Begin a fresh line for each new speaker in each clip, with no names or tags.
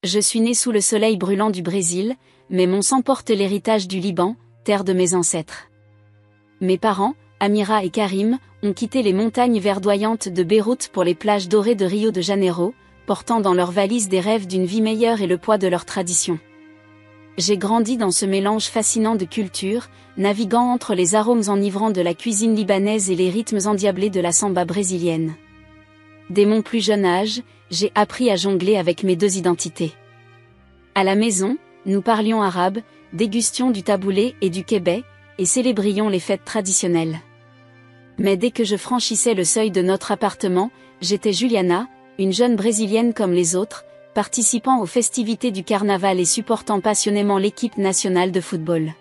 Je suis né sous le soleil brûlant du Brésil, mais mon sang porte l'héritage du Liban, terre de mes ancêtres. Mes parents, Amira et Karim, ont quitté les montagnes verdoyantes de Beyrouth pour les plages dorées de Rio de Janeiro, portant dans leurs valises des rêves d'une vie meilleure et le poids de leur tradition. J'ai grandi dans ce mélange fascinant de cultures, naviguant entre les arômes enivrants de la cuisine libanaise et les rythmes endiablés de la samba brésilienne. Dès mon plus jeune âge, j'ai appris à jongler avec mes deux identités. À la maison, nous parlions arabe, dégustions du taboulé et du kébé, et célébrions les fêtes traditionnelles. Mais dès que je franchissais le seuil de notre appartement, j'étais Juliana, une jeune brésilienne comme les autres, participant aux festivités du carnaval et supportant passionnément l'équipe nationale de football.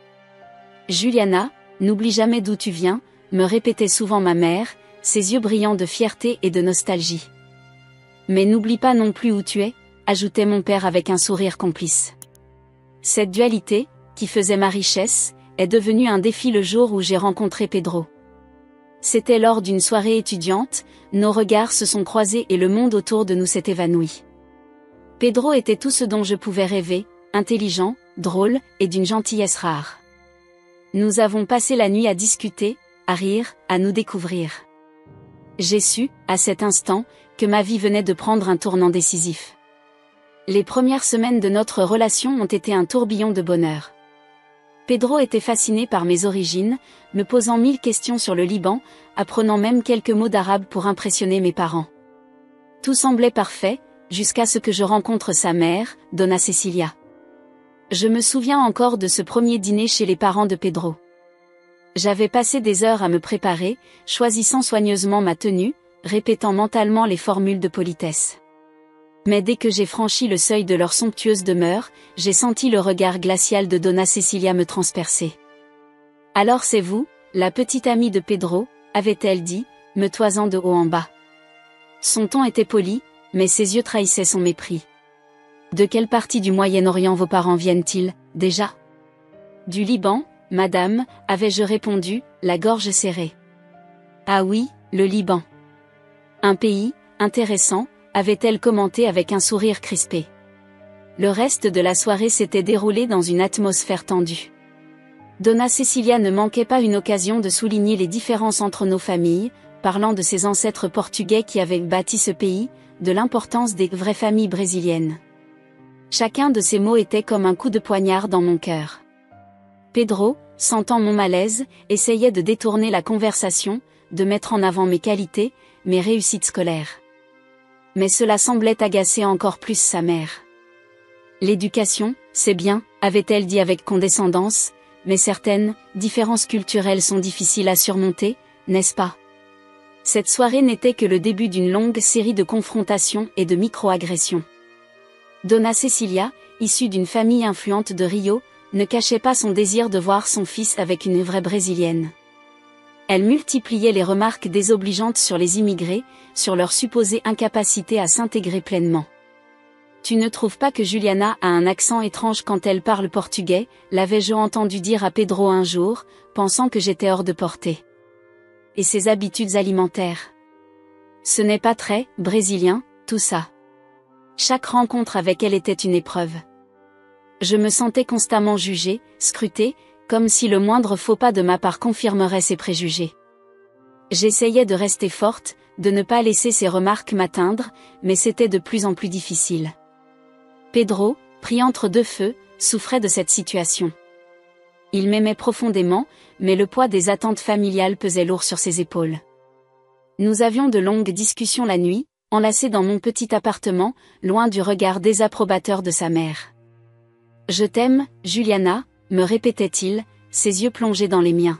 Juliana, n'oublie jamais d'où tu viens, me répétait souvent ma mère, ses yeux brillants de fierté et de nostalgie. Mais n'oublie pas non plus où tu es, ajoutait mon père avec un sourire complice. Cette dualité, qui faisait ma richesse, est devenue un défi le jour où j'ai rencontré Pedro. C'était lors d'une soirée étudiante, nos regards se sont croisés et le monde autour de nous s'est évanoui. Pedro était tout ce dont je pouvais rêver, intelligent, drôle, et d'une gentillesse rare. Nous avons passé la nuit à discuter, à rire, à nous découvrir. J'ai su, à cet instant, que ma vie venait de prendre un tournant décisif. Les premières semaines de notre relation ont été un tourbillon de bonheur. Pedro était fasciné par mes origines, me posant 1000 questions sur le Liban, apprenant même quelques mots d'arabe pour impressionner mes parents. Tout semblait parfait, jusqu'à ce que je rencontre sa mère, Donna Cecilia. Je me souviens encore de ce premier dîner chez les parents de Pedro. J'avais passé des heures à me préparer, choisissant soigneusement ma tenue, répétant mentalement les formules de politesse. Mais dès que j'ai franchi le seuil de leur somptueuse demeure, j'ai senti le regard glacial de Donna Cecilia me transpercer. « Alors c'est vous, la petite amie de Pedro ?» avait-elle dit, me toisant de haut en bas. Son ton était poli, mais ses yeux trahissaient son mépris. « De quelle partie du Moyen-Orient vos parents viennent-ils, déjà ?»« Du Liban, madame, avais-je répondu, la gorge serrée. »« Ah oui, le Liban. Un pays, intéressant, » avait-elle commenté avec un sourire crispé. Le reste de la soirée s'était déroulé dans une atmosphère tendue. Donna Cecilia ne manquait pas une occasion de souligner les différences entre nos familles, parlant de ses ancêtres portugais qui avaient bâti ce pays, de l'importance des vraies familles brésiliennes. Chacun de ces mots était comme un coup de poignard dans mon cœur. Pedro, sentant mon malaise, essayait de détourner la conversation, de mettre en avant mes qualités, mes réussites scolaires. Mais cela semblait agacer encore plus sa mère. « L'éducation, c'est bien, » avait-elle dit avec condescendance, « mais certaines différences culturelles sont difficiles à surmonter, n'est-ce pas ?» Cette soirée n'était que le début d'une longue série de confrontations et de micro-agressions. Donna Cecilia, issue d'une famille influente de Rio, ne cachait pas son désir de voir son fils avec une vraie brésilienne. Elle multipliait les remarques désobligeantes sur les immigrés, sur leur supposée incapacité à s'intégrer pleinement. « Tu ne trouves pas que Juliana a un accent étrange quand elle parle portugais ?» l'avais-je entendu dire à Pedro un jour, pensant que j'étais hors de portée. Et ses habitudes alimentaires. Ce n'est pas très brésilien, tout ça. Chaque rencontre avec elle était une épreuve. Je me sentais constamment jugée, scrutée, comme si le moindre faux pas de ma part confirmerait ses préjugés. J'essayais de rester forte, de ne pas laisser ces remarques m'atteindre, mais c'était de plus en plus difficile. Pedro, pris entre deux feux, souffrait de cette situation. Il m'aimait profondément, mais le poids des attentes familiales pesait lourd sur ses épaules. Nous avions de longues discussions la nuit, enlacés dans mon petit appartement, loin du regard désapprobateur de sa mère. « Je t'aime, Juliana », me répétait-il, ses yeux plongés dans les miens.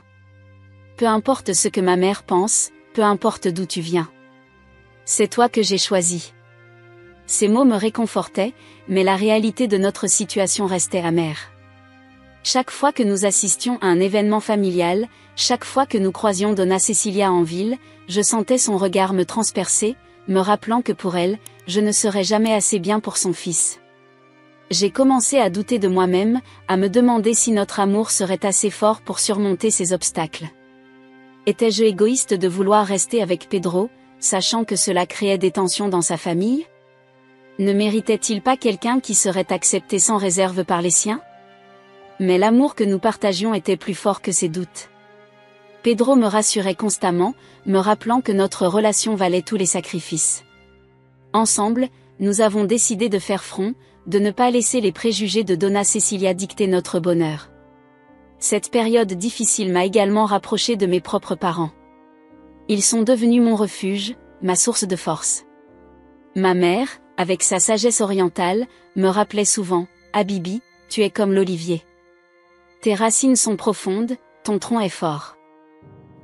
Peu importe ce que ma mère pense, peu importe d'où tu viens. C'est toi que j'ai choisi. Ces mots me réconfortaient, mais la réalité de notre situation restait amère. Chaque fois que nous assistions à un événement familial, chaque fois que nous croisions Donna Cecilia en ville, je sentais son regard me transpercer, me rappelant que pour elle, je ne serais jamais assez bien pour son fils. J'ai commencé à douter de moi-même, à me demander si notre amour serait assez fort pour surmonter ces obstacles. Étais-je égoïste de vouloir rester avec Pedro, sachant que cela créait des tensions dans sa famille ? Ne méritait-il pas quelqu'un qui serait accepté sans réserve par les siens? Mais l'amour que nous partagions était plus fort que ses doutes. Pedro me rassurait constamment, me rappelant que notre relation valait tous les sacrifices. Ensemble, nous avons décidé de faire front, de ne pas laisser les préjugés de Donna Cecilia dicter notre bonheur. Cette période difficile m'a également rapproché de mes propres parents. Ils sont devenus mon refuge, ma source de force. Ma mère, avec sa sagesse orientale, me rappelait souvent, « Habibi, tu es comme l'olivier. Tes racines sont profondes, ton tronc est fort.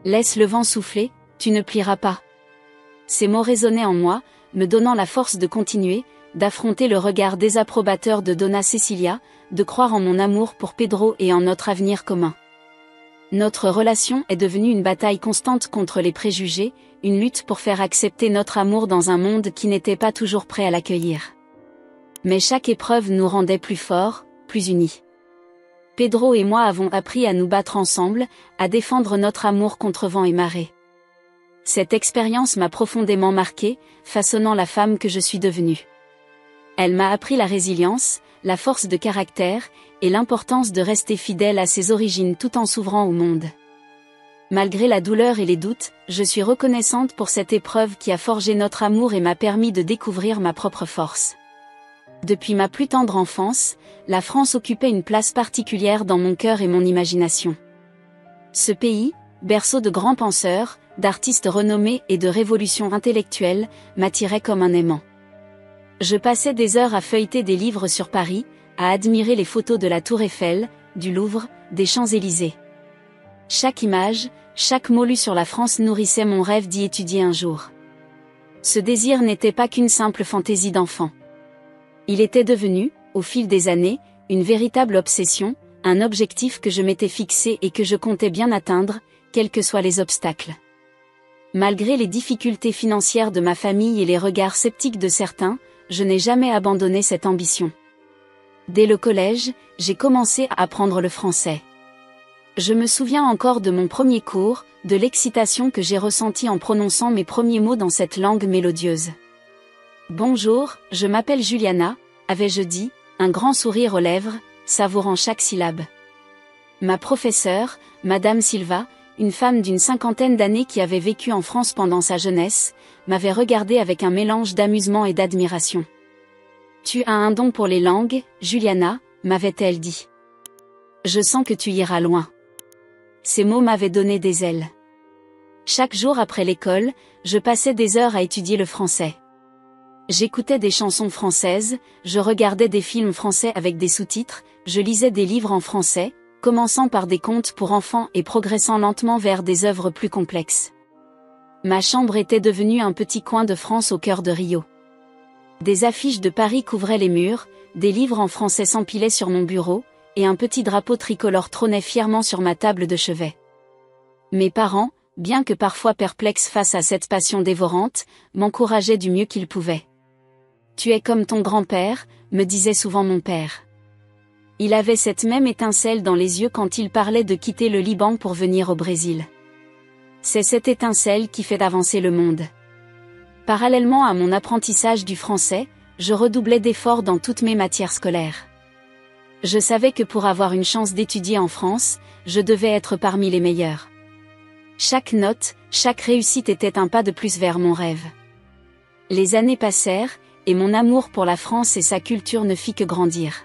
Laisse le vent souffler, tu ne plieras pas. » Ces mots résonnaient en moi, me donnant la force de continuer, d'affronter le regard désapprobateur de Donna Cecilia, de croire en mon amour pour Pedro et en notre avenir commun. Notre relation est devenue une bataille constante contre les préjugés, une lutte pour faire accepter notre amour dans un monde qui n'était pas toujours prêt à l'accueillir. Mais chaque épreuve nous rendait plus forts, plus unis. Pedro et moi avons appris à nous battre ensemble, à défendre notre amour contre vent et marée. Cette expérience m'a profondément marquée, façonnant la femme que je suis devenue. Elle m'a appris la résilience, la force de caractère, et l'importance de rester fidèle à ses origines tout en s'ouvrant au monde. Malgré la douleur et les doutes, je suis reconnaissante pour cette épreuve qui a forgé notre amour et m'a permis de découvrir ma propre force. Depuis ma plus tendre enfance, la France occupait une place particulière dans mon cœur et mon imagination. Ce pays, berceau de grands penseurs, d'artistes renommés et de révolutions intellectuelles, m'attirait comme un aimant. Je passais des heures à feuilleter des livres sur Paris, à admirer les photos de la Tour Eiffel, du Louvre, des Champs-Élysées. Chaque image, chaque mot lu sur la France nourrissait mon rêve d'y étudier un jour. Ce désir n'était pas qu'une simple fantaisie d'enfant. Il était devenu, au fil des années, une véritable obsession, un objectif que je m'étais fixé et que je comptais bien atteindre, quels que soient les obstacles. Malgré les difficultés financières de ma famille et les regards sceptiques de certains, je n'ai jamais abandonné cette ambition. Dès le collège, j'ai commencé à apprendre le français. Je me souviens encore de mon premier cours, de l'excitation que j'ai ressentie en prononçant mes premiers mots dans cette langue mélodieuse. « Bonjour, je m'appelle Juliana », avais-je dit, un grand sourire aux lèvres, savourant chaque syllabe. Ma professeure, Madame Silva, une femme d'une cinquantaine d'années qui avait vécu en France pendant sa jeunesse, m'avait regardée avec un mélange d'amusement et d'admiration. « Tu as un don pour les langues, Juliana », m'avait-elle dit. « Je sens que tu iras loin. » Ces mots m'avaient donné des ailes. Chaque jour après l'école, je passais des heures à étudier le français. J'écoutais des chansons françaises, je regardais des films français avec des sous-titres, je lisais des livres en français, commençant par des contes pour enfants et progressant lentement vers des œuvres plus complexes. Ma chambre était devenue un petit coin de France au cœur de Rio. Des affiches de Paris couvraient les murs, des livres en français s'empilaient sur mon bureau, et un petit drapeau tricolore trônait fièrement sur ma table de chevet. Mes parents, bien que parfois perplexes face à cette passion dévorante, m'encourageaient du mieux qu'ils pouvaient. « Tu es comme ton grand-père », me disait souvent mon père. Il avait cette même étincelle dans les yeux quand il parlait de quitter le Liban pour venir au Brésil. C'est cette étincelle qui fait avancer le monde. Parallèlement à mon apprentissage du français, je redoublais d'efforts dans toutes mes matières scolaires. Je savais que pour avoir une chance d'étudier en France, je devais être parmi les meilleurs. Chaque note, chaque réussite était un pas de plus vers mon rêve. Les années passèrent, et mon amour pour la France et sa culture ne fit que grandir.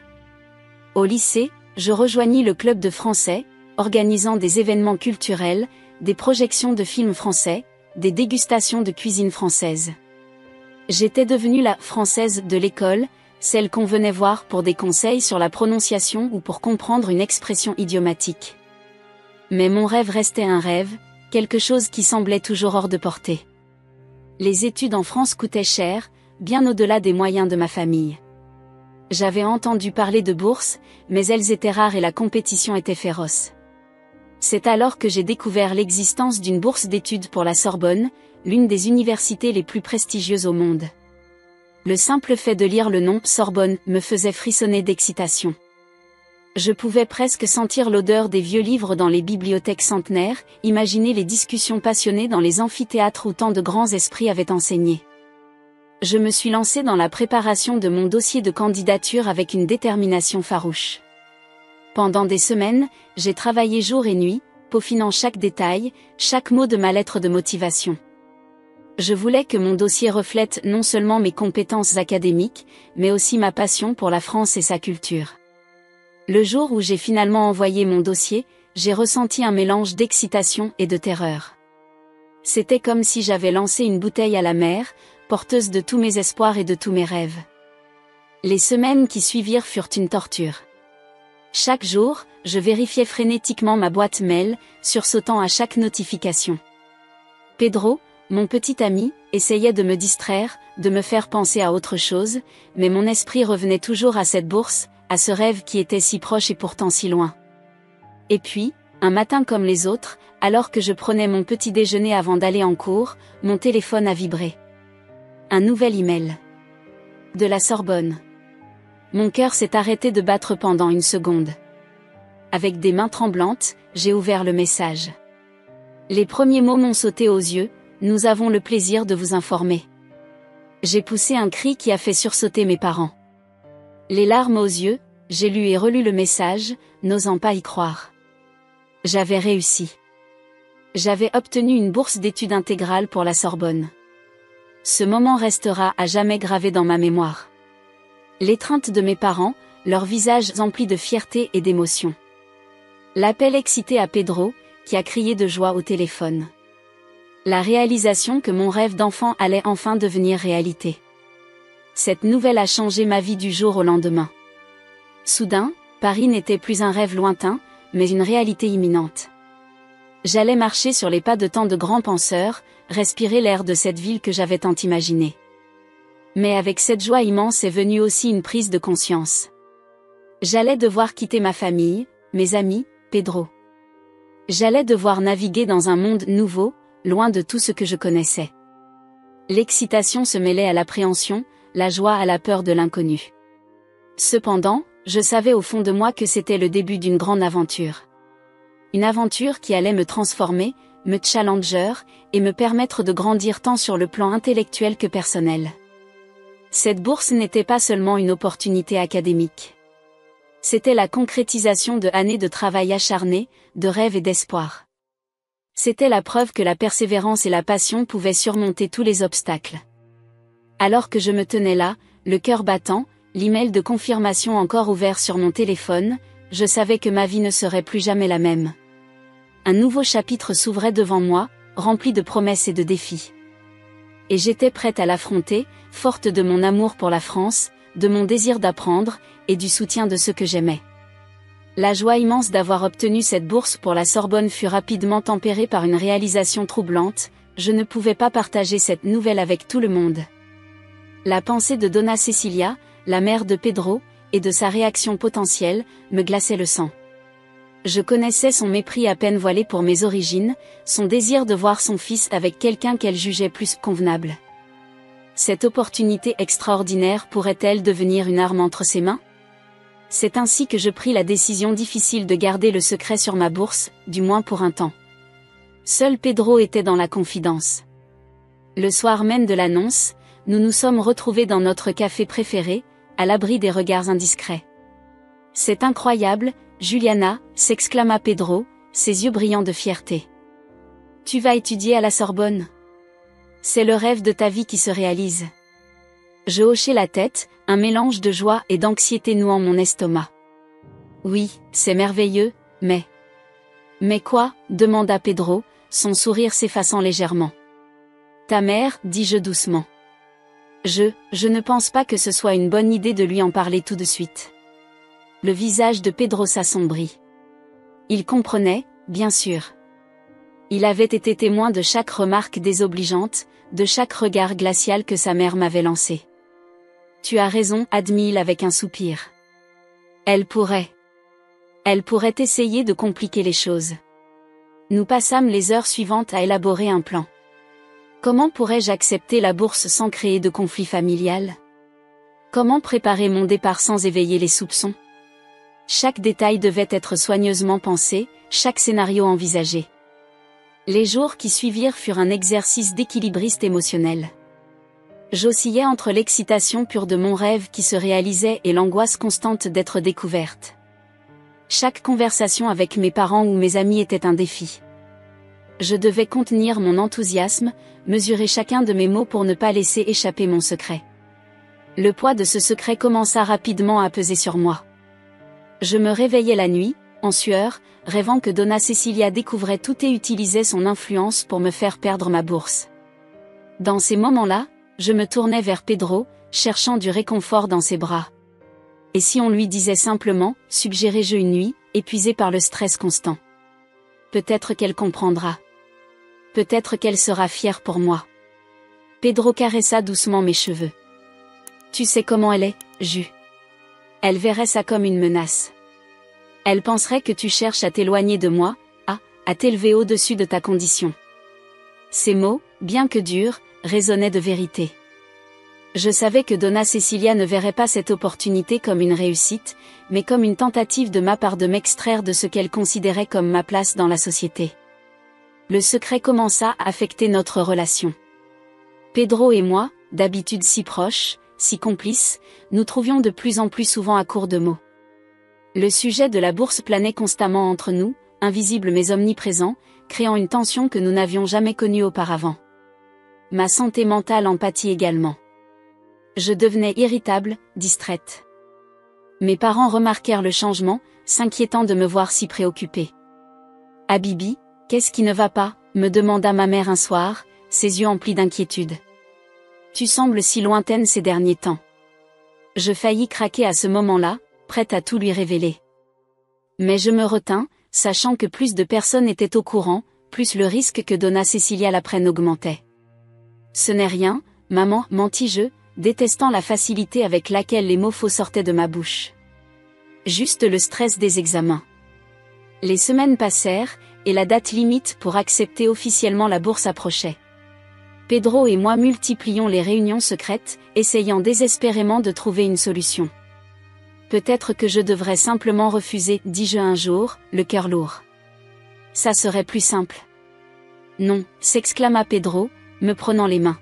Au lycée, je rejoignis le club de français, organisant des événements culturels, des projections de films français, des dégustations de cuisine française. J'étais devenue la « française » de l'école, celle qu'on venait voir pour des conseils sur la prononciation ou pour comprendre une expression idiomatique. Mais mon rêve restait un rêve, quelque chose qui semblait toujours hors de portée. Les études en France coûtaient cher, bien au-delà des moyens de ma famille. J'avais entendu parler de bourses, mais elles étaient rares et la compétition était féroce. C'est alors que j'ai découvert l'existence d'une bourse d'études pour la Sorbonne, l'une des universités les plus prestigieuses au monde. Le simple fait de lire le nom Sorbonne me faisait frissonner d'excitation. Je pouvais presque sentir l'odeur des vieux livres dans les bibliothèques centenaires, imaginer les discussions passionnées dans les amphithéâtres où tant de grands esprits avaient enseigné. Je me suis lancée dans la préparation de mon dossier de candidature avec une détermination farouche. Pendant des semaines, j'ai travaillé jour et nuit, peaufinant chaque détail, chaque mot de ma lettre de motivation. Je voulais que mon dossier reflète non seulement mes compétences académiques, mais aussi ma passion pour la France et sa culture. Le jour où j'ai finalement envoyé mon dossier, j'ai ressenti un mélange d'excitation et de terreur. C'était comme si j'avais lancé une bouteille à la mer, porteuse de tous mes espoirs et de tous mes rêves. Les semaines qui suivirent furent une torture. Chaque jour, je vérifiais frénétiquement ma boîte mail, sursautant à chaque notification. Pedro, mon petit ami, essayait de me distraire, de me faire penser à autre chose, mais mon esprit revenait toujours à cette bourse, à ce rêve qui était si proche et pourtant si loin. Et puis, un matin comme les autres, alors que je prenais mon petit déjeuner avant d'aller en cours, mon téléphone a vibré. Un nouvel email. De la Sorbonne. Mon cœur s'est arrêté de battre pendant une seconde. Avec des mains tremblantes, j'ai ouvert le message. Les premiers mots m'ont sauté aux yeux, « Nous avons le plaisir de vous informer ». J'ai poussé un cri qui a fait sursauter mes parents. Les larmes aux yeux, j'ai lu et relu le message, n'osant pas y croire. J'avais réussi. J'avais obtenu une bourse d'études intégrale pour la Sorbonne. Ce moment restera à jamais gravé dans ma mémoire. L'étreinte de mes parents, leurs visages emplis de fierté et d'émotion. L'appel excité à Pedro, qui a crié de joie au téléphone. La réalisation que mon rêve d'enfant allait enfin devenir réalité. Cette nouvelle a changé ma vie du jour au lendemain. Soudain, Paris n'était plus un rêve lointain, mais une réalité imminente. J'allais marcher sur les pas de tant de grands penseurs, respirer l'air de cette ville que j'avais tant imaginée. Mais avec cette joie immense est venue aussi une prise de conscience. J'allais devoir quitter ma famille, mes amis, Pedro. J'allais devoir naviguer dans un monde nouveau, loin de tout ce que je connaissais. L'excitation se mêlait à l'appréhension, la joie à la peur de l'inconnu. Cependant, je savais au fond de moi que c'était le début d'une grande aventure. Une aventure qui allait me transformer, me challenger, et me permettre de grandir tant sur le plan intellectuel que personnel. Cette bourse n'était pas seulement une opportunité académique. C'était la concrétisation de années de travail acharné, de rêves et d'espoir. C'était la preuve que la persévérance et la passion pouvaient surmonter tous les obstacles. Alors que je me tenais là, le cœur battant, l'email de confirmation encore ouvert sur mon téléphone, je savais que ma vie ne serait plus jamais la même. Un nouveau chapitre s'ouvrait devant moi, rempli de promesses et de défis. Et j'étais prête à l'affronter, forte de mon amour pour la France, de mon désir d'apprendre, et du soutien de ceux que j'aimais. La joie immense d'avoir obtenu cette bourse pour la Sorbonne fut rapidement tempérée par une réalisation troublante, je ne pouvais pas partager cette nouvelle avec tout le monde. La pensée de Donna Cecilia, la mère de Pedro, et de sa réaction potentielle, me glaçait le sang. Je connaissais son mépris à peine voilé pour mes origines, son désir de voir son fils avec quelqu'un qu'elle jugeait plus convenable. Cette opportunité extraordinaire pourrait-elle devenir une arme entre ses mains ? C'est ainsi que je pris la décision difficile de garder le secret sur ma bourse, du moins pour un temps. Seul Pedro était dans la confidence. Le soir même de l'annonce, nous nous sommes retrouvés dans notre café préféré, à l'abri des regards indiscrets. « C'est incroyable, Juliana !» s'exclama Pedro, ses yeux brillants de fierté. « Tu vas étudier à la Sorbonne ? C'est le rêve de ta vie qui se réalise. » Je hochai la tête, un mélange de joie et d'anxiété nouant mon estomac. « Oui, c'est merveilleux, mais... » « Mais quoi ?» demanda Pedro, son sourire s'effaçant légèrement. « Ta mère, dis-je doucement. » Je ne pense pas que ce soit une bonne idée de lui en parler tout de suite. Le visage de Pedro s'assombrit. Il comprenait, bien sûr. Il avait été témoin de chaque remarque désobligeante, de chaque regard glacial que sa mère m'avait lancé. « Tu as raison » admit-il avec un soupir. « Elle pourrait essayer de compliquer les choses. » Nous passâmes les heures suivantes à élaborer un plan. Comment pourrais-je accepter la bourse sans créer de conflit familial ? Comment préparer mon départ sans éveiller les soupçons ? Chaque détail devait être soigneusement pensé, chaque scénario envisagé. Les jours qui suivirent furent un exercice d'équilibriste émotionnel. J'oscillais entre l'excitation pure de mon rêve qui se réalisait et l'angoisse constante d'être découverte. Chaque conversation avec mes parents ou mes amis était un défi. Je devais contenir mon enthousiasme, mesurer chacun de mes mots pour ne pas laisser échapper mon secret. Le poids de ce secret commença rapidement à peser sur moi. Je me réveillais la nuit, en sueur, rêvant que Donna Cecilia découvrait tout et utilisait son influence pour me faire perdre ma bourse. Dans ces moments-là, je me tournais vers Pedro, cherchant du réconfort dans ses bras. Et si on lui disait simplement, suggérais-je une nuit, épuisée par le stress constant. Peut-être qu'elle comprendra. Peut-être qu'elle sera fière pour moi. Pedro caressa doucement mes cheveux. Tu sais comment elle est, Ju. Elle verrait ça comme une menace. Elle penserait que tu cherches à t'éloigner de moi, à t'élever au-dessus de ta condition. Ces mots, bien que durs, résonnaient de vérité. Je savais que Donna Cecilia ne verrait pas cette opportunité comme une réussite, mais comme une tentative de ma part de m'extraire de ce qu'elle considérait comme ma place dans la société. Le secret commença à affecter notre relation. Pedro et moi, d'habitude si proches, si complices, nous trouvions de plus en plus souvent à court de mots. Le sujet de la bourse planait constamment entre nous, invisible mais omniprésent, créant une tension que nous n'avions jamais connue auparavant. Ma santé mentale en pâtit également. Je devenais irritable, distraite. Mes parents remarquèrent le changement, s'inquiétant de me voir si préoccupée. « Habibi, qu'est-ce qui ne va pas ?» me demanda ma mère un soir, ses yeux emplis d'inquiétude. « Tu sembles si lointaine ces derniers temps. » Je faillis craquer à ce moment-là, prête à tout lui révéler. Mais je me retins, sachant que plus de personnes étaient au courant, plus le risque que Donna Cecilia l'apprenne augmentait. « Ce n'est rien, maman, mentis-je, détestant la facilité avec laquelle les mots faux sortaient de ma bouche. Juste le stress des examens. Les semaines passèrent, et la date limite pour accepter officiellement la bourse approchait. Pedro et moi multiplions les réunions secrètes, essayant désespérément de trouver une solution. Peut-être que je devrais simplement refuser, dis-je un jour, le cœur lourd. Ça serait plus simple. Non, s'exclama Pedro, me prenant les mains.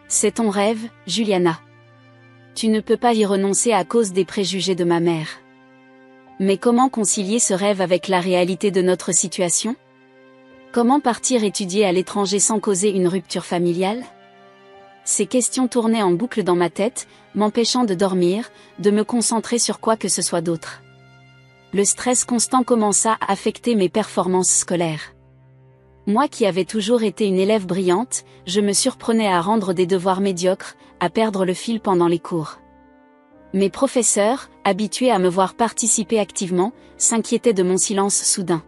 C'est ton rêve, Juliana. Tu ne peux pas y renoncer à cause des préjugés de ma mère. Mais comment concilier ce rêve avec la réalité de notre situation ? Comment partir étudier à l'étranger sans causer une rupture familiale ? Ces questions tournaient en boucle dans ma tête, m'empêchant de dormir, de me concentrer sur quoi que ce soit d'autre. Le stress constant commença à affecter mes performances scolaires. Moi qui avais toujours été une élève brillante, je me surprenais à rendre des devoirs médiocres, à perdre le fil pendant les cours. Mes professeurs, habitués à me voir participer activement, s'inquiétaient de mon silence soudain.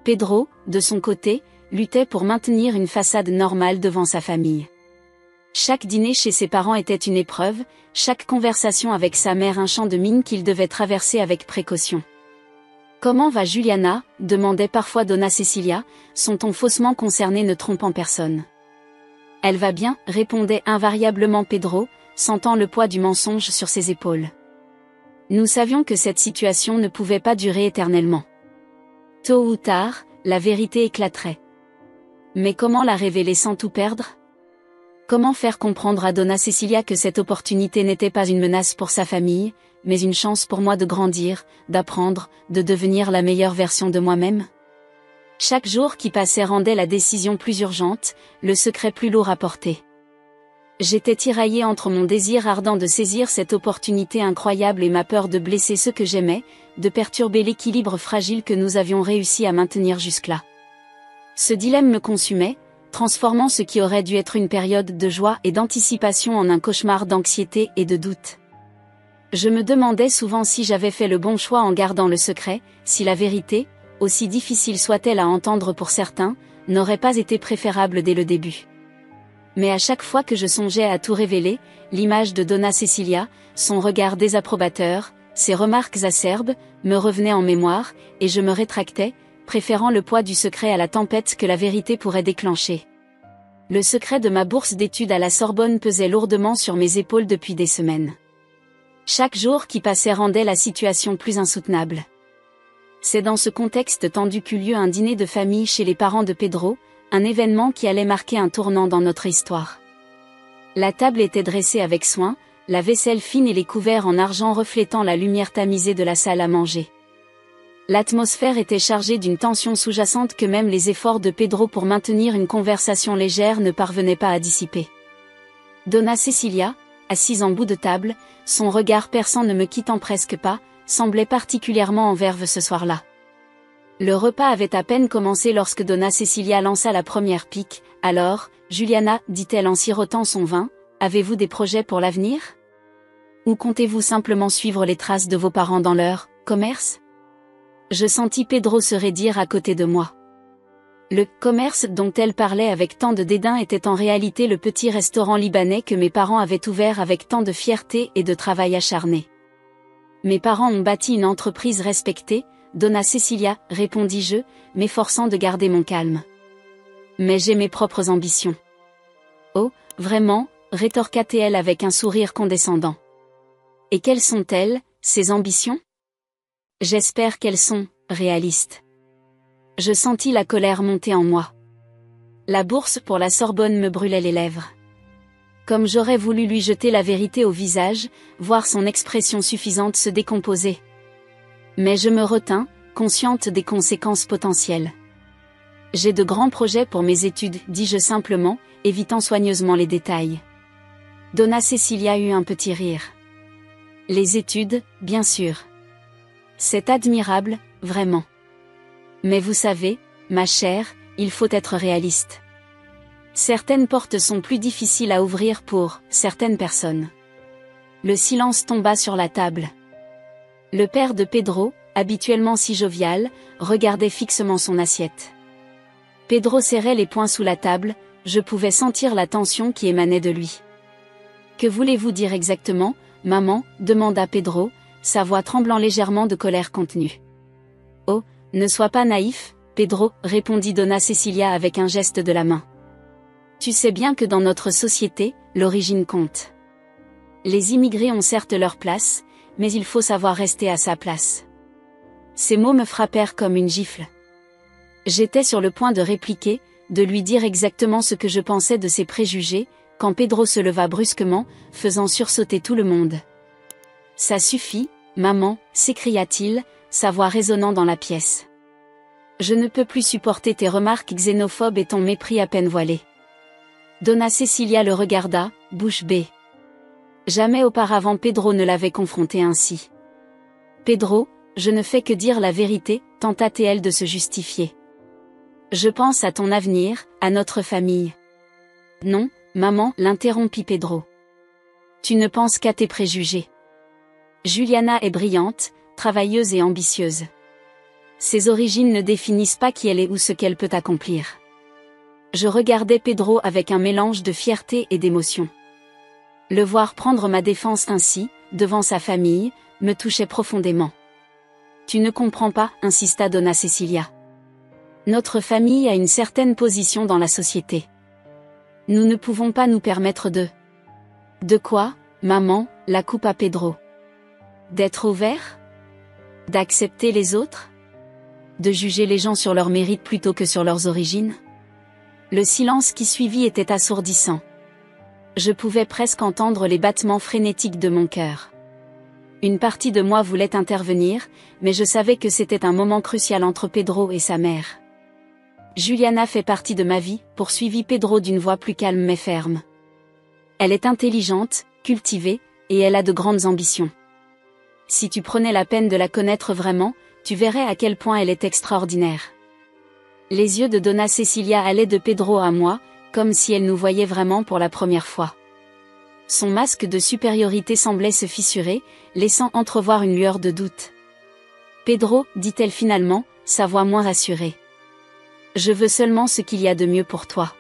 Pedro, de son côté, luttait pour maintenir une façade normale devant sa famille. Chaque dîner chez ses parents était une épreuve, chaque conversation avec sa mère un champ de mine qu'il devait traverser avec précaution. « Comment va Juliana ?» demandait parfois Donna Cecilia, son ton faussement concerné ne trompant personne. « Elle va bien » répondait invariablement Pedro, sentant le poids du mensonge sur ses épaules. Nous savions que cette situation ne pouvait pas durer éternellement. Tôt ou tard, la vérité éclaterait. Mais comment la révéler sans tout perdre ? Comment faire comprendre à Donna Cecilia que cette opportunité n'était pas une menace pour sa famille, mais une chance pour moi de grandir, d'apprendre, de devenir la meilleure version de moi-même ? Chaque jour qui passait rendait la décision plus urgente, le secret plus lourd à porter. J'étais tiraillée entre mon désir ardent de saisir cette opportunité incroyable et ma peur de blesser ceux que j'aimais, de perturber l'équilibre fragile que nous avions réussi à maintenir jusque-là. Ce dilemme me consumait, transformant ce qui aurait dû être une période de joie et d'anticipation en un cauchemar d'anxiété et de doute. Je me demandais souvent si j'avais fait le bon choix en gardant le secret, si la vérité, aussi difficile soit-elle à entendre pour certains, n'aurait pas été préférable dès le début. Mais à chaque fois que je songeais à tout révéler, l'image de Donna Cecilia, son regard désapprobateur, ses remarques acerbes, me revenaient en mémoire, et je me rétractais, préférant le poids du secret à la tempête que la vérité pourrait déclencher. Le secret de ma bourse d'études à la Sorbonne pesait lourdement sur mes épaules depuis des semaines. Chaque jour qui passait rendait la situation plus insoutenable. C'est dans ce contexte tendu qu'eut lieu un dîner de famille chez les parents de Pedro, un événement qui allait marquer un tournant dans notre histoire. La table était dressée avec soin, la vaisselle fine et les couverts en argent reflétant la lumière tamisée de la salle à manger. L'atmosphère était chargée d'une tension sous-jacente que même les efforts de Pedro pour maintenir une conversation légère ne parvenaient pas à dissiper. Donna Cecilia, assise en bout de table, son regard perçant ne me quittant presque pas, semblait particulièrement en verve ce soir-là. Le repas avait à peine commencé lorsque Donna Cecilia lança la première pique. « Alors, Juliana, dit-elle en sirotant son vin, avez-vous des projets pour l'avenir ? Ou comptez-vous simplement suivre les traces de vos parents dans leur commerce ?» Je sentis Pedro se raidir à côté de moi. Le commerce dont elle parlait avec tant de dédain était en réalité le petit restaurant libanais que mes parents avaient ouvert avec tant de fierté et de travail acharné. Mes parents ont bâti une entreprise respectée, Donna Cecilia, répondis-je, m'efforçant de garder mon calme. Mais j'ai mes propres ambitions. Oh, vraiment, rétorqua-t-elle avec un sourire condescendant. Et quelles sont-elles, ces ambitions ? J'espère qu'elles sont réalistes. Je sentis la colère monter en moi. La bourse pour la Sorbonne me brûlait les lèvres. Comme j'aurais voulu lui jeter la vérité au visage, voir son expression suffisante se décomposer. Mais je me retins, consciente des conséquences potentielles. J'ai de grands projets pour mes études, dis-je simplement, évitant soigneusement les détails. Donna Cecilia eut un petit rire. Les études, bien sûr. C'est admirable, vraiment. Mais vous savez, ma chère, il faut être réaliste. Certaines portes sont plus difficiles à ouvrir pour certaines personnes. Le silence tomba sur la table. Le père de Pedro, habituellement si jovial, regardait fixement son assiette. Pedro serrait les poings sous la table, je pouvais sentir la tension qui émanait de lui. « Que voulez-vous dire exactement, maman ?» demanda Pedro, sa voix tremblant légèrement de colère contenue. « Oh, ne sois pas naïf, Pedro, répondit Donna Cecilia avec un geste de la main. Tu sais bien que dans notre société, l'origine compte. Les immigrés ont certes leur place, mais il faut savoir rester à sa place. » Ces mots me frappèrent comme une gifle. J'étais sur le point de répliquer, de lui dire exactement ce que je pensais de ses préjugés, quand Pedro se leva brusquement, faisant sursauter tout le monde. « Ça suffit, maman, » s'écria-t-il, sa voix résonnant dans la pièce. « Je ne peux plus supporter tes remarques xénophobes et ton mépris à peine voilé. » Donna Cecilia le regarda, bouche bée. Jamais auparavant Pedro ne l'avait confronté ainsi. « Pedro, je ne fais que dire la vérité, » tenta-t-elle de se justifier. « Je pense à ton avenir, à notre famille. » « Non, maman, » l'interrompit Pedro. « Tu ne penses qu'à tes préjugés. Juliana est brillante, travailleuse et ambitieuse. Ses origines ne définissent pas qui elle est ou ce qu'elle peut accomplir. » Je regardais Pedro avec un mélange de fierté et d'émotion. Le voir prendre ma défense ainsi, devant sa famille, me touchait profondément. « Tu ne comprends pas, » insista Donna Cecilia. « Notre famille a une certaine position dans la société. Nous ne pouvons pas nous permettre de... » « De quoi, maman ?» la coupa Pedro. « D'être ouvert ? D'accepter les autres ? De juger les gens sur leur mérite plutôt que sur leurs origines ? » Le silence qui suivit était assourdissant. Je pouvais presque entendre les battements frénétiques de mon cœur. Une partie de moi voulait intervenir, mais je savais que c'était un moment crucial entre Pedro et sa mère. « Juliana fait partie de ma vie, » poursuivit Pedro d'une voix plus calme mais ferme. « Elle est intelligente, cultivée, et elle a de grandes ambitions. Si tu prenais la peine de la connaître vraiment, tu verrais à quel point elle est extraordinaire. » Les yeux de Donna Cecilia allaient de Pedro à moi, comme si elle nous voyait vraiment pour la première fois. Son masque de supériorité semblait se fissurer, laissant entrevoir une lueur de doute. « Pedro, » dit-elle finalement, sa voix moins rassurée. « Je veux seulement ce qu'il y a de mieux pour toi. »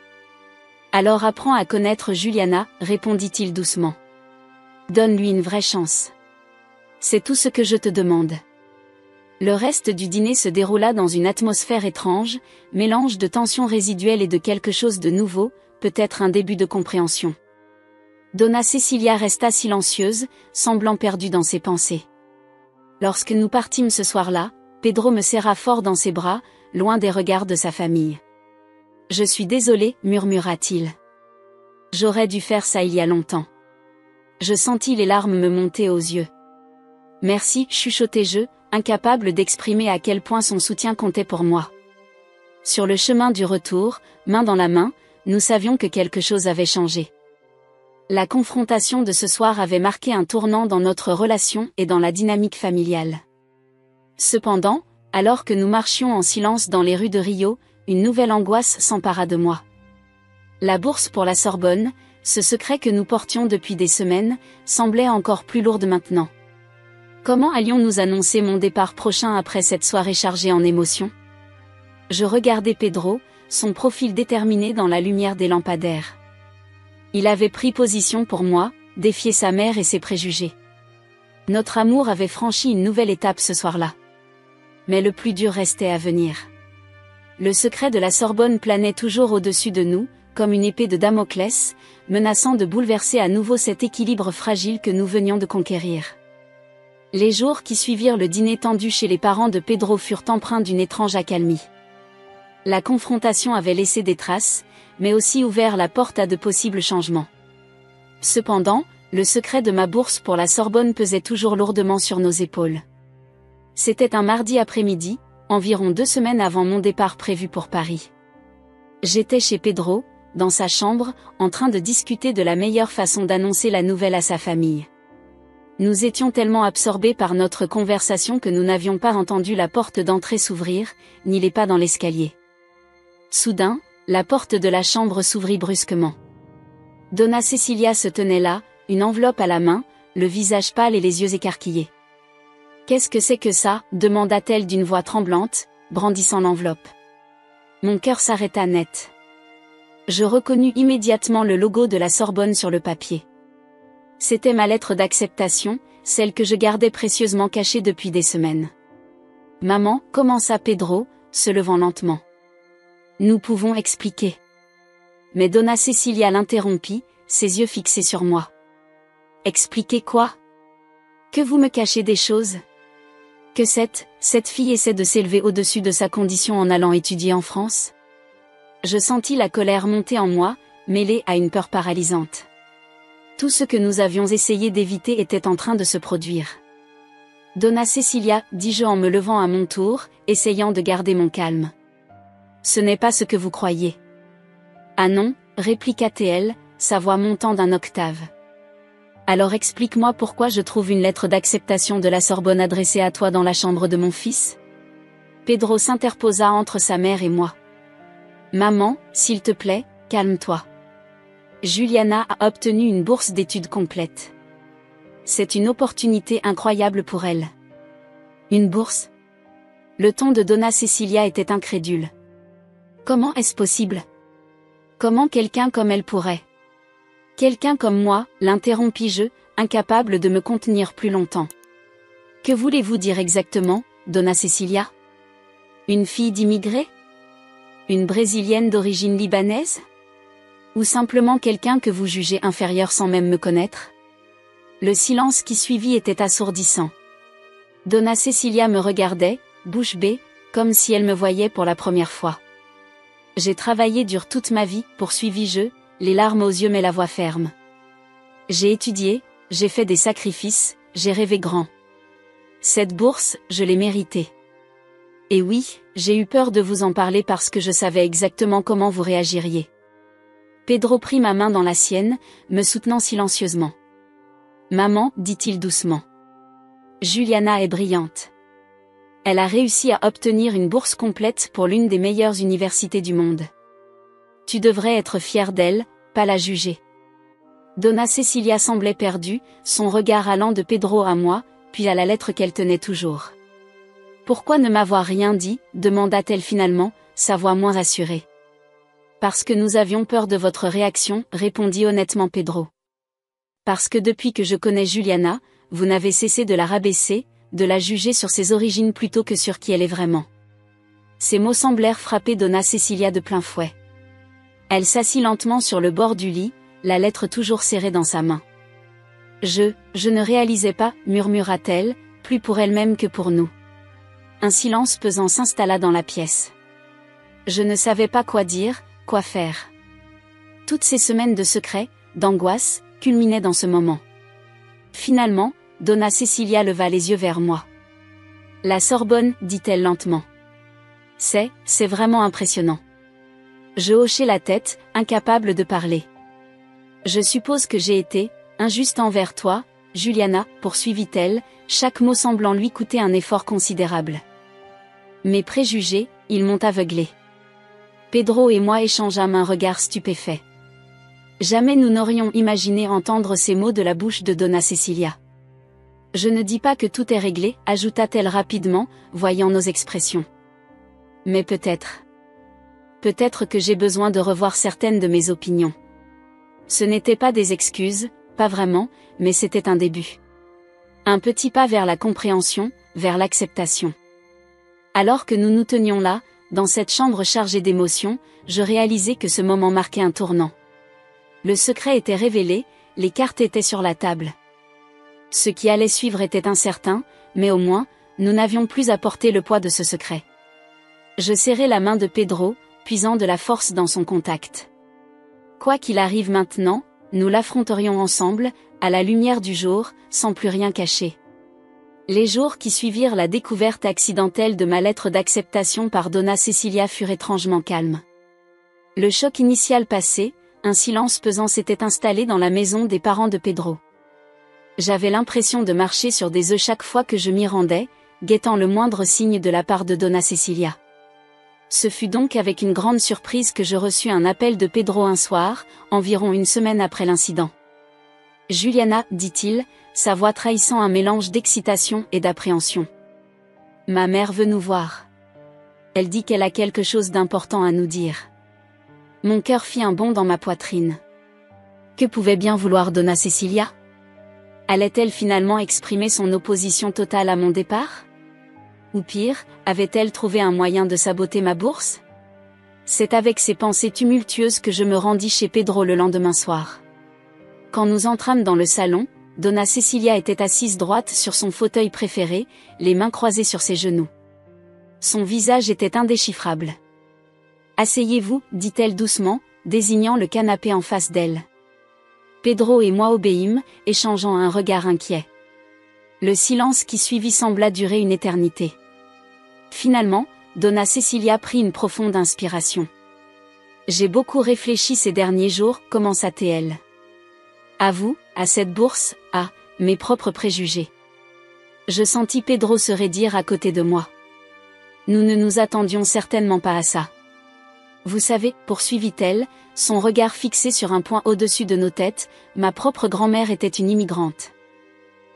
« Alors apprends à connaître Juliana, » répondit-il doucement. « Donne-lui une vraie chance. C'est tout ce que je te demande. » Le reste du dîner se déroula dans une atmosphère étrange, mélange de tensions résiduelles et de quelque chose de nouveau, peut-être un début de compréhension. Donna Cecilia resta silencieuse, semblant perdue dans ses pensées. Lorsque nous partîmes ce soir-là, Pedro me serra fort dans ses bras, loin des regards de sa famille. « Je suis désolé, » murmura-t-il. J'aurais dû faire ça il y a longtemps. Je sentis les larmes me monter aux yeux. Merci, chuchotai-je, incapable d'exprimer à quel point son soutien comptait pour moi. Sur le chemin du retour, main dans la main, nous savions que quelque chose avait changé. La confrontation de ce soir avait marqué un tournant dans notre relation et dans la dynamique familiale. Cependant, alors que nous marchions en silence dans les rues de Rio, une nouvelle angoisse s'empara de moi. La bourse pour la Sorbonne, ce secret que nous portions depuis des semaines, semblait encore plus lourde maintenant. Comment allions-nous annoncer mon départ prochain après cette soirée chargée en émotions? Je regardais Pedro, son profil déterminé dans la lumière des lampadaires. Il avait pris position pour moi, défié sa mère et ses préjugés. Notre amour avait franchi une nouvelle étape ce soir-là. Mais le plus dur restait à venir. Le secret de la Sorbonne planait toujours au-dessus de nous, comme une épée de Damoclès, menaçant de bouleverser à nouveau cet équilibre fragile que nous venions de conquérir. Les jours qui suivirent le dîner tendu chez les parents de Pedro furent empreints d'une étrange accalmie. La confrontation avait laissé des traces, mais aussi ouvert la porte à de possibles changements. Cependant, le secret de ma bourse pour la Sorbonne pesait toujours lourdement sur nos épaules. C'était un mardi après-midi, environ 2 semaines avant mon départ prévu pour Paris. J'étais chez Pedro, dans sa chambre, en train de discuter de la meilleure façon d'annoncer la nouvelle à sa famille. Nous étions tellement absorbés par notre conversation que nous n'avions pas entendu la porte d'entrée s'ouvrir, ni les pas dans l'escalier. Soudain, la porte de la chambre s'ouvrit brusquement. Donna Cecilia se tenait là, une enveloppe à la main, le visage pâle et les yeux écarquillés. « Qu'est-ce que c'est que ça ?» demanda-t-elle d'une voix tremblante, brandissant l'enveloppe. Mon cœur s'arrêta net. Je reconnus immédiatement le logo de la Sorbonne sur le papier. C'était ma lettre d'acceptation, celle que je gardais précieusement cachée depuis des semaines. « Maman, » commença Pedro, se levant lentement. « Nous pouvons expliquer. » Mais Donna Cecilia l'interrompit, ses yeux fixés sur moi. « Expliquer quoi? Que vous me cachez des choses? Que cette fille essaie de s'élever au-dessus de sa condition en allant étudier en France ?» Je sentis la colère monter en moi, mêlée à une peur paralysante. Tout ce que nous avions essayé d'éviter était en train de se produire. « Donna Cecilia, » dis-je en me levant à mon tour, essayant de garder mon calme. « Ce n'est pas ce que vous croyez. »« Ah non, » répliqua-t-elle, sa voix montant d'un octave. « Alors explique-moi pourquoi je trouve une lettre d'acceptation de la Sorbonne adressée à toi dans la chambre de mon fils ?» Pedro s'interposa entre sa mère et moi. « Maman, s'il te plaît, calme-toi. Juliana a obtenu une bourse d'études complète. C'est une opportunité incroyable pour elle. » « Une bourse ?» Le ton de Donna Cecilia était incrédule. « Comment est-ce possible? Comment quelqu'un comme elle pourrait? » « Quelqu'un comme moi, » l'interrompis-je, incapable de me contenir plus longtemps. « Que voulez-vous dire exactement, Donna Cecilia? Une fille d'immigré? Une Brésilienne d'origine libanaise? Ou simplement quelqu'un que vous jugez inférieur sans même me connaître ?» Le silence qui suivit était assourdissant. Donna Cecilia me regardait, bouche bée, comme si elle me voyait pour la première fois. « J'ai travaillé dur toute ma vie, poursuivis-je, les larmes aux yeux mais la voix ferme. J'ai étudié, j'ai fait des sacrifices, j'ai rêvé grand. Cette bourse, je l'ai méritée. Et oui, j'ai eu peur de vous en parler parce que je savais exactement comment vous réagiriez. » Pedro prit ma main dans la sienne, me soutenant silencieusement. « Maman, » dit-il doucement. « Juliana est brillante. Elle a réussi à obtenir une bourse complète pour l'une des meilleures universités du monde. Tu devrais être fière d'elle, pas la juger. » Donna Cecilia semblait perdue, son regard allant de Pedro à moi, puis à la lettre qu'elle tenait toujours. « Pourquoi ne m'avoir rien dit ?» demanda-t-elle finalement, sa voix moins assurée. « Parce que nous avions peur de votre réaction, » répondit honnêtement Pedro. « Parce que depuis que je connais Juliana, vous n'avez cessé de la rabaisser, de la juger sur ses origines plutôt que sur qui elle est vraiment. » Ces mots semblèrent frapper Donna Cecilia de plein fouet. Elle s'assit lentement sur le bord du lit, la lettre toujours serrée dans sa main. « Je ne réalisais pas, » murmura-t-elle, plus pour elle-même que pour nous. Un silence pesant s'installa dans la pièce. Je ne savais pas quoi dire, quoi faire. Toutes ces semaines de secrets, d'angoisse, culminaient dans ce moment. Finalement, Donna Cecilia leva les yeux vers moi. La Sorbonne, dit-elle lentement. C'est vraiment impressionnant. Je hochai la tête, incapable de parler. Je suppose que j'ai été injuste envers toi, Juliana, poursuivit-elle, chaque mot semblant lui coûter un effort considérable. Mes préjugés, ils m'ont aveuglé. Pedro et moi échangeâmes un regard stupéfait. Jamais nous n'aurions imaginé entendre ces mots de la bouche de Donna Cecilia. Je ne dis pas que tout est réglé, ajouta-t-elle rapidement, voyant nos expressions. Mais peut-être. Peut-être que j'ai besoin de revoir certaines de mes opinions. Ce n'étaient pas des excuses, pas vraiment, mais c'était un début. Un petit pas vers la compréhension, vers l'acceptation. Alors que nous nous tenions là, dans cette chambre chargée d'émotions, je réalisais que ce moment marquait un tournant. Le secret était révélé, les cartes étaient sur la table. Ce qui allait suivre était incertain, mais au moins, nous n'avions plus à porter le poids de ce secret. Je serrai la main de Pedro, puisant de la force dans son contact. Quoi qu'il arrive maintenant, nous l'affronterions ensemble, à la lumière du jour, sans plus rien cacher. Les jours qui suivirent la découverte accidentelle de ma lettre d'acceptation par Donna Cecilia furent étrangement calmes. Le choc initial passé, un silence pesant s'était installé dans la maison des parents de Pedro. J'avais l'impression de marcher sur des œufs chaque fois que je m'y rendais, guettant le moindre signe de la part de Donna Cecilia. Ce fut donc avec une grande surprise que je reçus un appel de Pedro un soir, environ une semaine après l'incident. « Juliana, dit-il, sa voix trahissant un mélange d'excitation et d'appréhension. Ma mère veut nous voir. Elle dit qu'elle a quelque chose d'important à nous dire. » Mon cœur fit un bond dans ma poitrine. Que pouvait bien vouloir Donna Cecilia? Allait-elle finalement exprimer son opposition totale à mon départ? Ou pire, avait-elle trouvé un moyen de saboter ma bourse? C'est avec ces pensées tumultueuses que je me rendis chez Pedro le lendemain soir. Quand nous entrâmes dans le salon, Donna Cecilia était assise droite sur son fauteuil préféré, les mains croisées sur ses genoux. Son visage était indéchiffrable. « Asseyez-vous, dit-elle doucement, désignant le canapé en face d'elle. Pedro et moi obéîmes, échangeant un regard inquiet. Le silence qui suivit sembla durer une éternité. Finalement, Donna Cecilia prit une profonde inspiration. « J'ai beaucoup réfléchi ces derniers jours, commença-t-elle. À vous, à cette bourse, à mes propres préjugés. » Je sentis Pedro se raidir à côté de moi. Nous ne nous attendions certainement pas à ça. Vous savez, poursuivit-elle, son regard fixé sur un point au-dessus de nos têtes, ma propre grand-mère était une immigrante.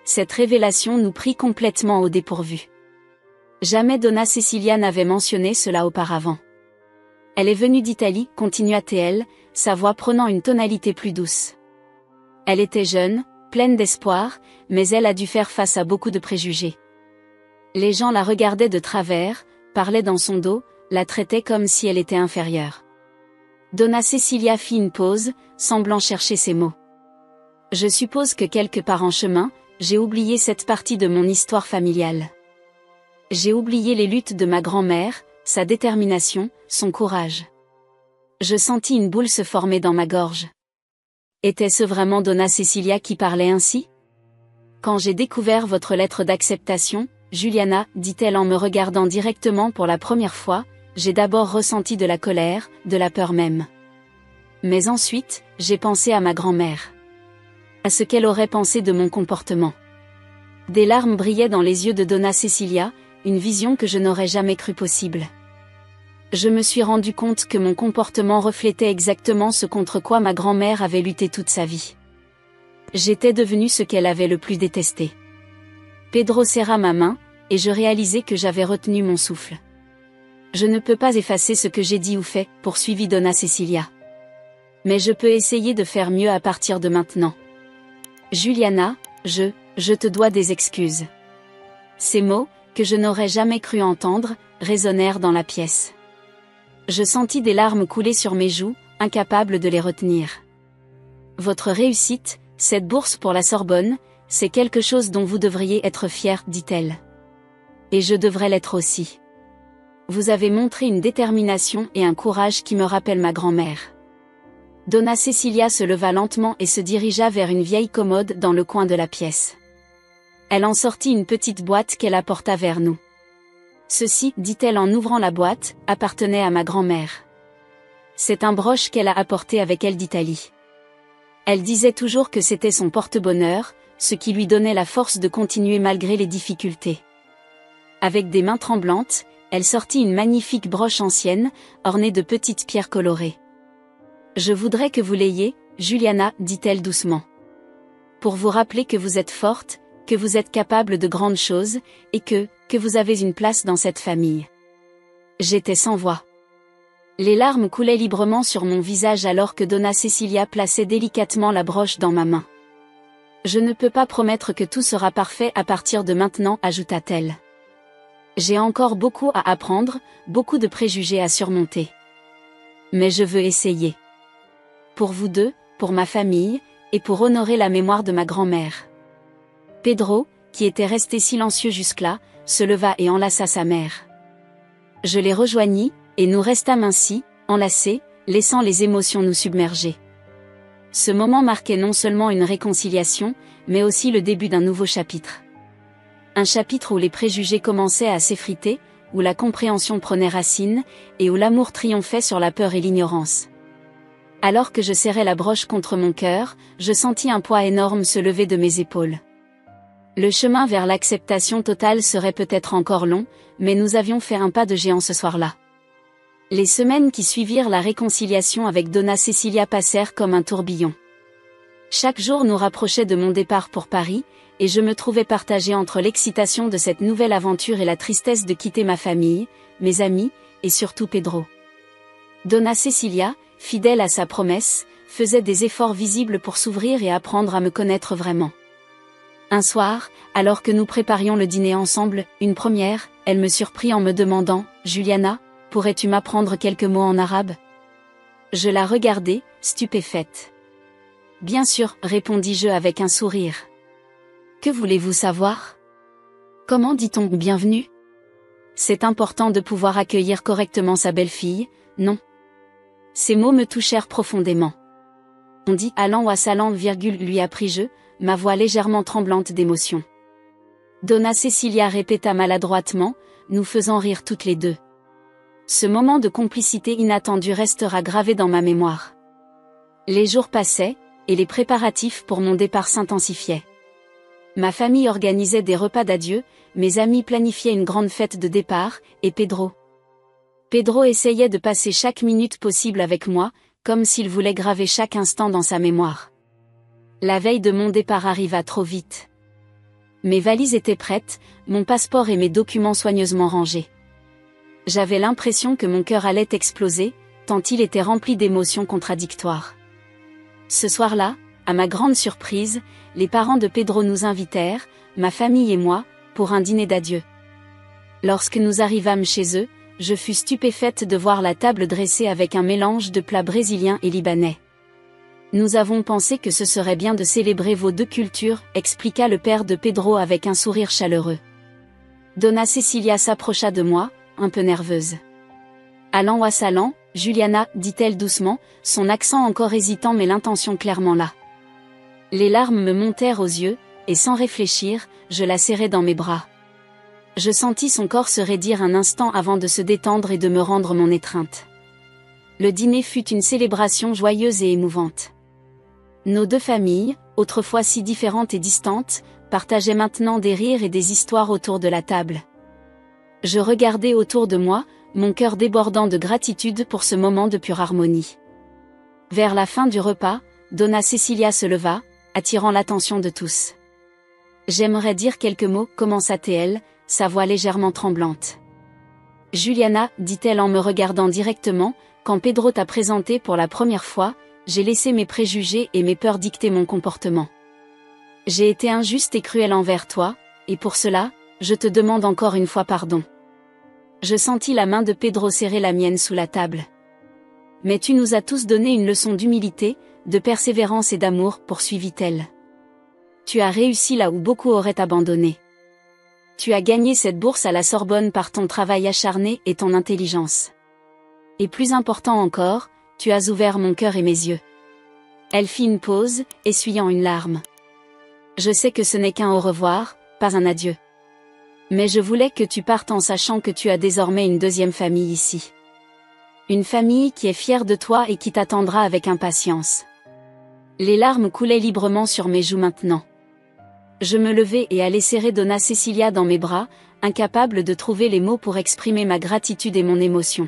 Cette révélation nous prit complètement au dépourvu. Jamais Donna Cecilia n'avait mentionné cela auparavant. Elle est venue d'Italie, continua-t-elle, sa voix prenant une tonalité plus douce. Elle était jeune, pleine d'espoir, mais elle a dû faire face à beaucoup de préjugés. Les gens la regardaient de travers, parlaient dans son dos, la traitaient comme si elle était inférieure. Donna Cecilia fit une pause, semblant chercher ses mots. Je suppose que quelque part en chemin, j'ai oublié cette partie de mon histoire familiale. J'ai oublié les luttes de ma grand-mère, sa détermination, son courage. Je sentis une boule se former dans ma gorge. Était-ce vraiment Donna Cecilia qui parlait ainsi? Quand j'ai découvert votre lettre d'acceptation, Juliana, dit-elle en me regardant directement pour la première fois, j'ai d'abord ressenti de la colère, de la peur même. Mais ensuite, j'ai pensé à ma grand-mère. À ce qu'elle aurait pensé de mon comportement. Des larmes brillaient dans les yeux de Donna Cecilia, une vision que je n'aurais jamais cru possible. Je me suis rendu compte que mon comportement reflétait exactement ce contre quoi ma grand-mère avait lutté toute sa vie. J'étais devenu ce qu'elle avait le plus détesté. Pedro serra ma main, et je réalisai que j'avais retenu mon souffle. Je ne peux pas effacer ce que j'ai dit ou fait, poursuivit Donna Cecilia. Mais je peux essayer de faire mieux à partir de maintenant. Juliana, je te dois des excuses. Ces mots, que je n'aurais jamais cru entendre, résonnèrent dans la pièce. Je sentis des larmes couler sur mes joues, incapable de les retenir. Votre réussite, cette bourse pour la Sorbonne, c'est quelque chose dont vous devriez être fière, dit-elle. Et je devrais l'être aussi. Vous avez montré une détermination et un courage qui me rappellent ma grand-mère. Donna Cecilia se leva lentement et se dirigea vers une vieille commode dans le coin de la pièce. Elle en sortit une petite boîte qu'elle apporta vers nous. Ceci, dit-elle en ouvrant la boîte, appartenait à ma grand-mère. C'est un broche qu'elle a apporté avec elle d'Italie. Elle disait toujours que c'était son porte-bonheur, ce qui lui donnait la force de continuer malgré les difficultés. Avec des mains tremblantes, elle sortit une magnifique broche ancienne, ornée de petites pierres colorées. « Je voudrais que vous l'ayez, Juliana, dit-elle doucement. Pour vous rappeler que vous êtes forte, que vous êtes capable de grandes choses, et que vous avez une place dans cette famille. » J'étais sans voix. Les larmes coulaient librement sur mon visage alors que Donna Cecilia plaçait délicatement la broche dans ma main. « Je ne peux pas promettre que tout sera parfait à partir de maintenant, ajouta-t-elle. J'ai encore beaucoup à apprendre, beaucoup de préjugés à surmonter. Mais je veux essayer. Pour vous deux, pour ma famille, et pour honorer la mémoire de ma grand-mère. » Pedro, qui était resté silencieux jusque-là, se leva et enlaça sa mère. Je les rejoignis, et nous restâmes ainsi, enlacés, laissant les émotions nous submerger. Ce moment marquait non seulement une réconciliation, mais aussi le début d'un nouveau chapitre. Un chapitre où les préjugés commençaient à s'effriter, où la compréhension prenait racine, et où l'amour triomphait sur la peur et l'ignorance. Alors que je serrais la broche contre mon cœur, je sentis un poids énorme se lever de mes épaules. Le chemin vers l'acceptation totale serait peut-être encore long, mais nous avions fait un pas de géant ce soir-là. Les semaines qui suivirent la réconciliation avec Donna Cecilia passèrent comme un tourbillon. Chaque jour nous rapprochait de mon départ pour Paris, et je me trouvais partagée entre l'excitation de cette nouvelle aventure et la tristesse de quitter ma famille, mes amis, et surtout Pedro. Donna Cecilia, fidèle à sa promesse, faisait des efforts visibles pour s'ouvrir et apprendre à me connaître vraiment. Un soir, alors que nous préparions le dîner ensemble, une première, elle me surprit en me demandant « Juliana, pourrais-tu m'apprendre quelques mots en arabe ?» Je la regardai, stupéfaite. « Bien sûr, répondis-je avec un sourire. Que voulez-vous savoir ? Comment dit-on bienvenue ? C'est important de pouvoir accueillir correctement sa belle-fille, non ? » Ces mots me touchèrent profondément. On dit « Allant wa salam, lui appris-je, ma voix légèrement tremblante d'émotion. Donna Cecilia répéta maladroitement, nous faisant rire toutes les deux. Ce moment de complicité inattendue restera gravé dans ma mémoire. Les jours passaient, et les préparatifs pour mon départ s'intensifiaient. Ma famille organisait des repas d'adieu, mes amis planifiaient une grande fête de départ, et Pedro essayait de passer chaque minute possible avec moi, comme s'il voulait graver chaque instant dans sa mémoire. La veille de mon départ arriva trop vite. Mes valises étaient prêtes, mon passeport et mes documents soigneusement rangés. J'avais l'impression que mon cœur allait exploser, tant il était rempli d'émotions contradictoires. Ce soir-là, à ma grande surprise, les parents de Pedro nous invitèrent, ma famille et moi, pour un dîner d'adieu. Lorsque nous arrivâmes chez eux, je fus stupéfaite de voir la table dressée avec un mélange de plats brésiliens et libanais. Nous avons pensé que ce serait bien de célébrer vos deux cultures, expliqua le père de Pedro avec un sourire chaleureux. Donna Cecilia s'approcha de moi, un peu nerveuse. Allant wa salam, Juliana, dit-elle doucement, son accent encore hésitant mais l'intention clairement là. Les larmes me montèrent aux yeux, et sans réfléchir, je la serrai dans mes bras. Je sentis son corps se raidir un instant avant de se détendre et de me rendre mon étreinte. Le dîner fut une célébration joyeuse et émouvante. Nos deux familles, autrefois si différentes et distantes, partageaient maintenant des rires et des histoires autour de la table. Je regardais autour de moi, mon cœur débordant de gratitude pour ce moment de pure harmonie. Vers la fin du repas, Donna Cecilia se leva, attirant l'attention de tous. « J'aimerais dire quelques mots, commença-t-elle, sa voix légèrement tremblante. »« Juliana, dit-elle en me regardant directement, quand Pedro t'a présenté pour la première fois, j'ai laissé mes préjugés et mes peurs dicter mon comportement. J'ai été injuste et cruelle envers toi, et pour cela, je te demande encore une fois pardon. » Je sentis la main de Pedro serrer la mienne sous la table. « Mais tu nous as tous donné une leçon d'humilité, de persévérance et d'amour, poursuivit-elle. Tu as réussi là où beaucoup auraient abandonné. Tu as gagné cette bourse à la Sorbonne par ton travail acharné et ton intelligence. Et plus important encore, tu as ouvert mon cœur et mes yeux. Elle fit une pause, essuyant une larme. Je sais que ce n'est qu'un au revoir, pas un adieu. Mais je voulais que tu partes en sachant que tu as désormais une deuxième famille ici. Une famille qui est fière de toi et qui t'attendra avec impatience. Les larmes coulaient librement sur mes joues maintenant. Je me levai et allai serrer Donna Cecilia dans mes bras, incapable de trouver les mots pour exprimer ma gratitude et mon émotion.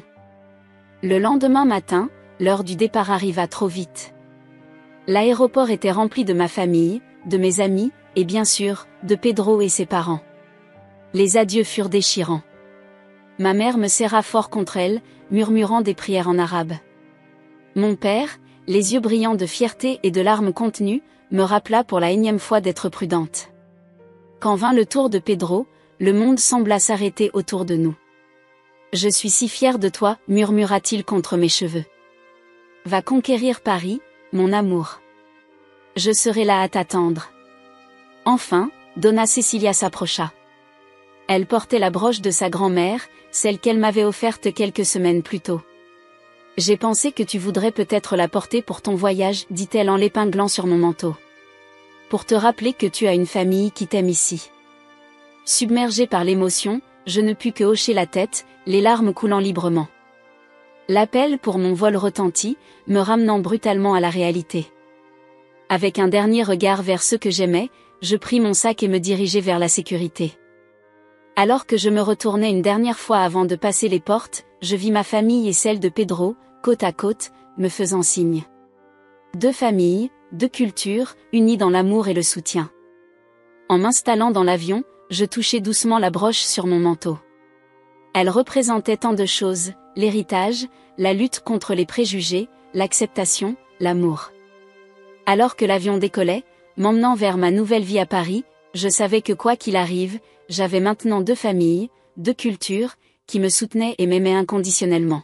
Le lendemain matin, l'heure du départ arriva trop vite. L'aéroport était rempli de ma famille, de mes amis, et bien sûr, de Pedro et ses parents. Les adieux furent déchirants. Ma mère me serra fort contre elle, murmurant des prières en arabe. Mon père, les yeux brillants de fierté et de larmes contenues, me rappela pour la énième fois d'être prudente. Quand vint le tour de Pedro, le monde sembla s'arrêter autour de nous. « Je suis si fier de toi, murmura-t-il contre mes cheveux. Va conquérir Paris, mon amour. Je serai là à t'attendre. » Enfin, Donna Cecilia s'approcha. Elle portait la broche de sa grand-mère, celle qu'elle m'avait offerte quelques semaines plus tôt. « J'ai pensé que tu voudrais peut-être la porter pour ton voyage, dit-elle en l'épinglant sur mon manteau. Pour te rappeler que tu as une famille qui t'aime ici. » Submergée par l'émotion, je ne pus que hocher la tête, les larmes coulant librement. L'appel pour mon vol retentit, me ramenant brutalement à la réalité. Avec un dernier regard vers ceux que j'aimais, je pris mon sac et me dirigeai vers la sécurité. Alors que je me retournais une dernière fois avant de passer les portes, je vis ma famille et celle de Pedro, côte à côte, me faisant signe. Deux familles, deux cultures, unies dans l'amour et le soutien. En m'installant dans l'avion, je touchai doucement la broche sur mon manteau. Elle représentait tant de choses, l'héritage, la lutte contre les préjugés, l'acceptation, l'amour. Alors que l'avion décollait, m'emmenant vers ma nouvelle vie à Paris, je savais que quoi qu'il arrive, j'avais maintenant deux familles, deux cultures, qui me soutenaient et m'aimaient inconditionnellement.